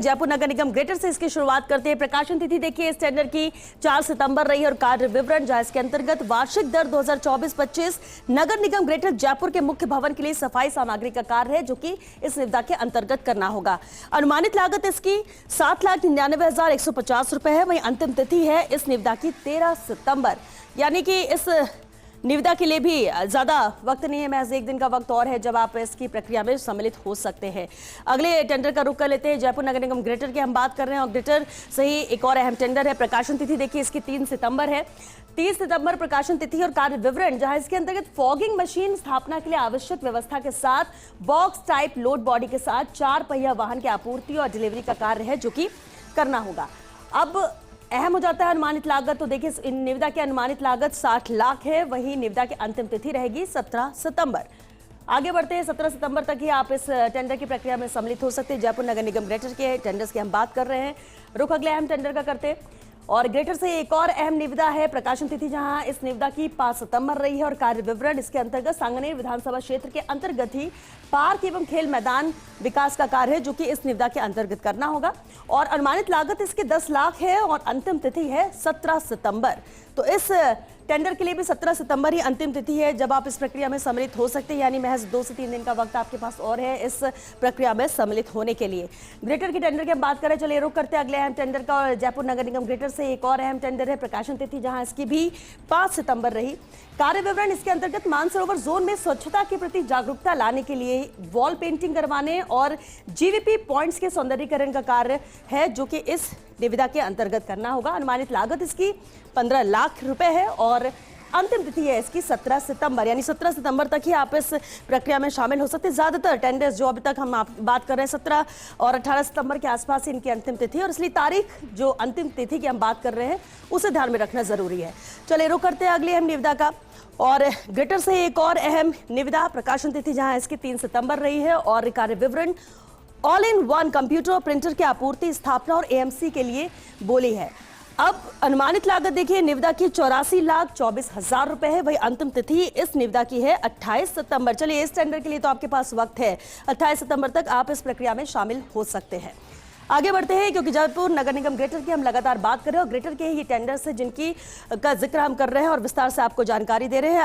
जयपुर नगर निगम greater से इसकी शुरुआत करते हैं। प्रकाशन तिथि देखिए इस टेंडर की 4 सितंबर रही और कार्य विवरण जहां इसके अंतर्गत वार्षिक दर 2024-25 नगर निगम ग्रेटर जयपुर के मुख्य भवन के लिए सफाई सामग्री का कार्य है जो कि इस निविदा के अंतर्गत करना होगा। अनुमानित लागत इसकी 7,99,150 रुपए है। वहीं अंतिम तिथि है इस निविदा की 13 सितंबर, यानी कि इस निविदा के लिए भी ज्यादा वक्त नहीं है, महज एक दिन का वक्त और है जब आप इसकी प्रक्रिया में सम्मिलित हो सकते हैं। अगले टेंडर का रुख कर लेते हैं। जयपुर नगर निगम ग्रेटर की हम बात कर रहे हैं और ग्रेटर से ही एक और अहम टेंडर है। प्रकाशन तिथि देखिए इसकी 3 सितंबर है। 30 सितंबर प्रकाशन तिथि और कार्य विवरण जहां इसके अंतर्गत फॉगिंग मशीन स्थापना के लिए आवश्यक व्यवस्था के साथ बॉक्स टाइप लोड बॉडी के साथ 4 पहिया वाहन की आपूर्ति और डिलीवरी का कार्य है जो कि करना होगा। अब अहम हो जाता है अनुमानित लागत। तो देखिए इन निविदा की अनुमानित लागत 60 लाख है। वहीं निविदा की अंतिम तिथि रहेगी 17 सितंबर। आगे बढ़ते हैं। 17 सितंबर तक ही आप इस टेंडर की प्रक्रिया में सम्मिलित हो सकते हैं। जयपुर नगर निगम ग्रेटर के टेंडर्स की हम बात कर रहे हैं। रुख अगले अहम टेंडर का करते हैं और ग्रेटर से एक और अहम निविदा है। प्रकाशन तिथि जहां इस निविदा की 5 सितंबर रही है और कार्य विवरण इसके अंतर्गत सांगनेर विधानसभा क्षेत्र के अंतर्गत ही पार्क एवं खेल मैदान विकास का कार्य है जो कि इस निविदा के अंतर्गत करना होगा और अनुमानित लागत इसके 10 लाख है और अंतिम तिथि है 17 सितंबर। तो इस टेंडर के लिए भी 17 सितंबर ही अंतिम तिथि है जब आप इस प्रक्रिया में सम्मिलित हो सकते हैं, यानी महज 2 से 3 दिन का वक्त आपके पास और है इस प्रक्रिया में सम्मिलित होने के लिए। ग्रेटर के टेंडर की हम बात करें, चलिए रुक करते हैं अगले अहम टेंडर का और जयपुर नगर निगम ग्रेटर से एक और अहम टेंडर है। प्रकाशन तिथि जहां इसकी भी 5 सितंबर रही। कार्य विवरण इसके अंतर्गत मानसरोवर जोन में स्वच्छता के प्रति जागरूकता लाने के लिए वॉल पेंटिंग करवाने और जीवीपी पॉइंट्स के सौंदर्यीकरण का कार्य है जो कि इस निविदा के अंतर्गत करना होगा। अनुमानित लागत इसकी 15 लाख रुपए है और अंतिम तिथि है इसकी 17 सितंबर, यानी 17 सितंबर तक ही आप इस प्रक्रिया में शामिल हो सकते हैं। ज्यादातर टेंडर्स जो अभी तक हम बात कर रहे हैं 17 और 18 सितंबर के आसपास इनकी अंतिम तिथि, और इसलिए तारीख जो अंतिम तिथि की हम बात कर रहे हैं उसे ध्यान में रखना जरूरी है। चलिए रुक करते हैं अगली अहम निविदा का और ग्रेटर से एक और अहम निविदा। प्रकाशन तिथि जहां इसकी 3 सितंबर रही है और कार्य विवरण ऑल इन वन कंप्यूटर और प्रिंटर की आपूर्ति स्थापना और एएमसी के लिए बोली है। अब अनुमानित लागत देखिए निविदा की 84,24,000 रुपए है। वही अंतिम तिथि इस निविदा की है 28 सितंबर। चलिए इस टेंडर के लिए तो आपके पास वक्त है, 28 सितंबर तक आप इस प्रक्रिया में शामिल हो सकते हैं। आगे बढ़ते हैं क्योंकि जयपुर नगर निगम ग्रेटर की हम लगातार बात कर रहे हैं और ग्रेटर के ही टेंडर्स है जिनकी का जिक्र हम कर रहे हैं और विस्तार से आपको जानकारी दे रहे हैं।